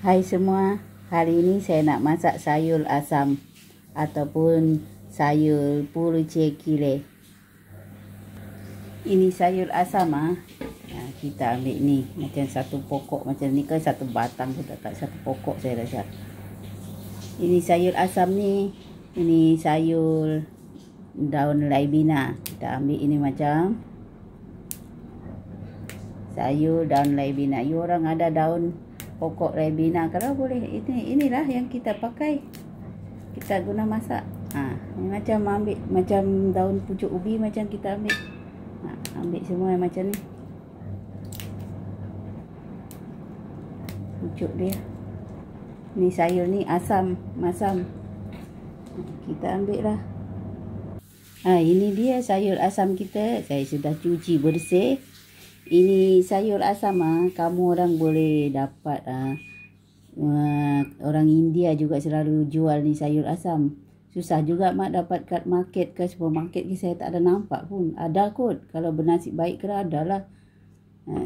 Hai semua, hari ini saya nak masak sayur asam ataupun sayur puruce kile. Ini sayur asam kita ambil ni macam satu pokok macam ni ke satu batang pun tak satu pokok saya rasa. Ini sayur asam ni, ini sayur daun laibina. Kita ambil ini macam sayur daun laibina. You orang ada daun pokok ribena, kalau boleh inilah yang kita pakai, kita guna masak. Ini macam ambil macam daun pucuk ubi macam kita ambil. Ambil semua yang macam ni. Pucuk dia. Ni sayur ni asam, masam. Kita ambil lah. Ini dia sayur asam kita. Saya sudah cuci bersih. Ini sayur asam kamu orang boleh dapat orang India juga selalu jual ni sayur asam. Susah juga mak dapat kat market ke supermarket ke, saya tak ada nampak pun. Ada kot, kalau bernasib baik ke ada lah.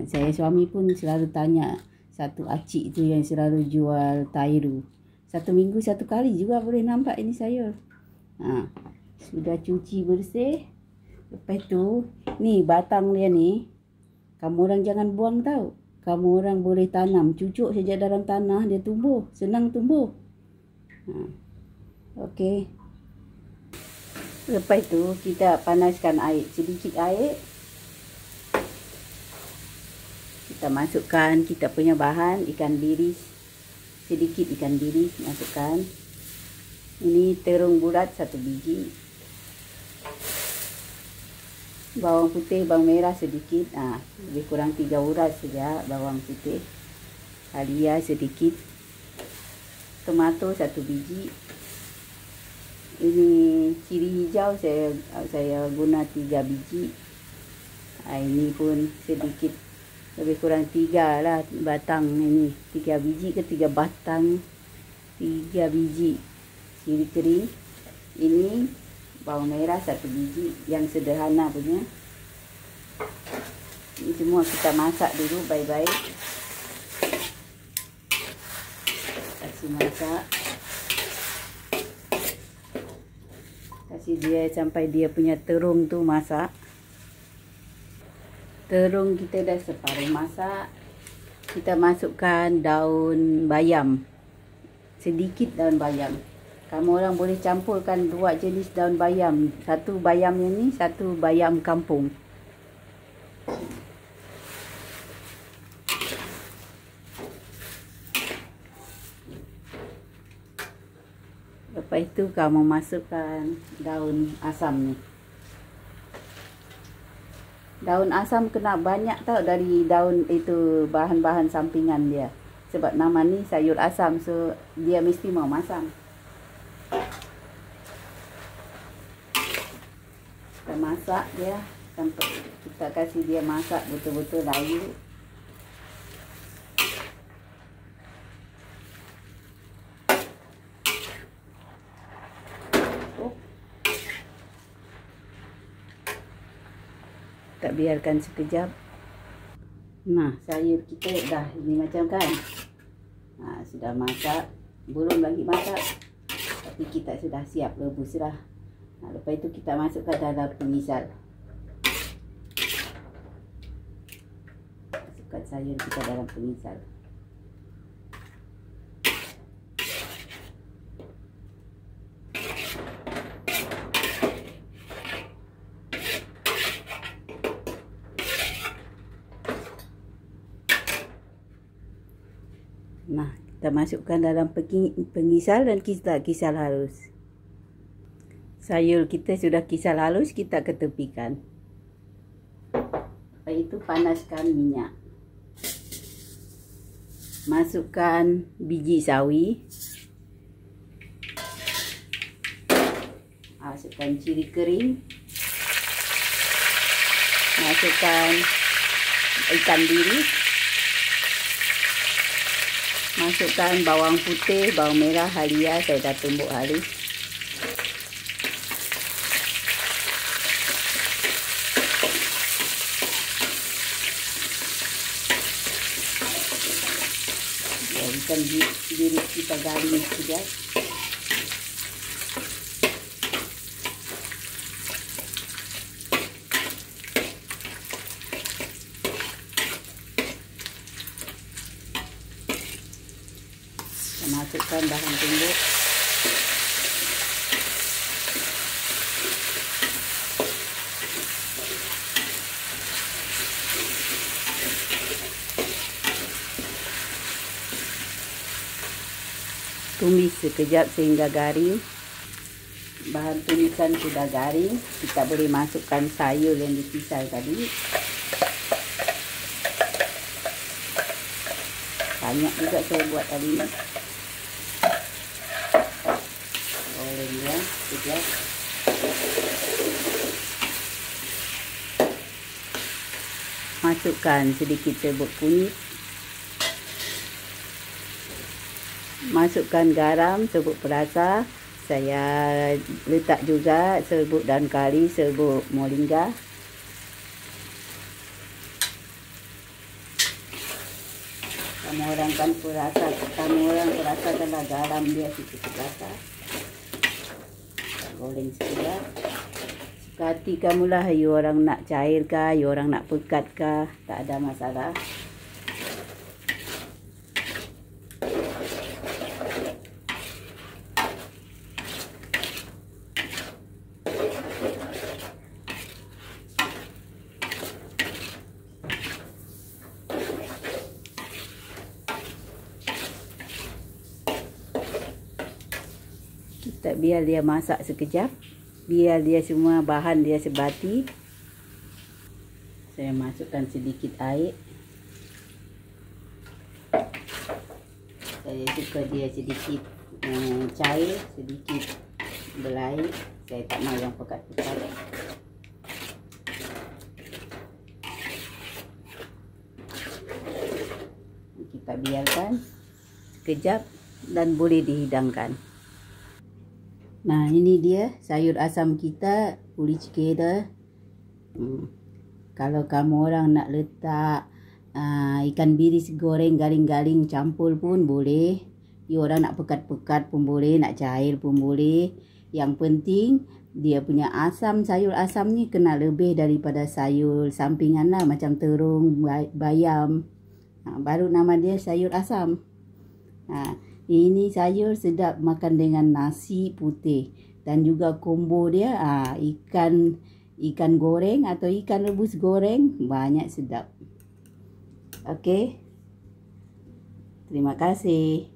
Saya suami pun selalu tanya satu acik tu yang selalu jual tairu. Satu minggu satu kali juga boleh nampak ini sayur. Sudah cuci bersih. Lepas tu ni batang dia ni, kamu orang jangan buang tau. Kamu orang boleh tanam, cucuk saja dalam tanah, dia tumbuh, senang tumbuh. Okey. Lepas tu kita panaskan air, sedikit air. Kita masukkan kita punya bahan, ikan biris. Sedikit ikan biris masukkan. Ini terung bulat 1 biji. Bawang putih, bawang merah sedikit, lebih kurang 3 uras saja bawang putih. Halia sedikit. Tomato 1 biji. Ini cili hijau saya guna 3 biji. Ini pun sedikit, lebih kurang 3 lah batang ini. 3 biji ke 3 batang. 3 biji cili kering. Ini bawang merah 1 biji yang sederhana punya. Ini semua kita masak dulu baik-baik. Kasih masak. Kasih dia sampai dia punya terung tu masak. Terung kita dah separuh masak. Kita masukkan daun bayam. Sedikit daun bayam. Kamu orang boleh campurkan 2 jenis daun bayam. Satu bayam yang ni, satu bayam kampung. Lepas itu kamu masukkan daun asam ni. Daun asam kena banyak tau dari daun itu, bahan-bahan sampingan dia. Sebab nama ni sayur asam, so dia mesti mau masam. Kita masak dia sampai kita kasih dia masak betul-betul layu. Kita biarkan sekejap. Sayur kita dah ini macam kan. Sudah masak, belum lagi masak, tapi kita sudah siap rebus dah. Lepas itu kita masukkan dalam pengisal. Masukkan sayur kita dalam pengisal. Kita masukkan dalam pengisal dan kita kisal halus. Sayur kita sudah kisal halus, kita ketepikan. Lepas itu panaskan minyak. Masukkan biji sawi. Masukkan cili kering. Masukkan ikan biris. Masukkan bawang putih, bawang merah, halia, saya dah tumbuk halus. Ikan biris kita garing sekejap. Kita masukkan bahan tumbuk. Tumis sekejap sehingga garing. Bahan tumisan sudah garing. Kita boleh masukkan sayur yang dipisah tadi. Banyak juga saya buat tadi ni. Goreng ya sekejap. Masukkan sedikit serbuk kunyit. Masukkan garam, serbuk perasa. Saya letak juga serbuk daun kari, serbuk moringa. Kamu orang perasakanlah garam dia sedikit perasa. Goreng sekejap. Suka hati kamulah, you orang nak cair kah, you orang nak pekat kah, tak ada masalah. Kita biar dia masak sekejap. Biar dia semua bahan dia sebati. Saya masukkan sedikit air. Saya suka dia sedikit cair, sedikit belair. Saya tak mau yang pekat-pekat. Kita biarkan sekejap dan boleh dihidangkan. Nah, ini dia sayur asam kita, uli cikeda. Kalau kamu orang nak letak ikan biris goreng garing-garing campur pun boleh. You orang nak pekat-pekat pun boleh, nak cair pun boleh. Yang penting dia punya asam, sayur asam ni kena lebih daripada sayur sampingan lah, macam terung, bayam. Baru nama dia sayur asam. Ini sayur sedap makan dengan nasi putih dan juga combo dia ikan goreng atau ikan rebus goreng, banyak sedap. Okey. Terima kasih.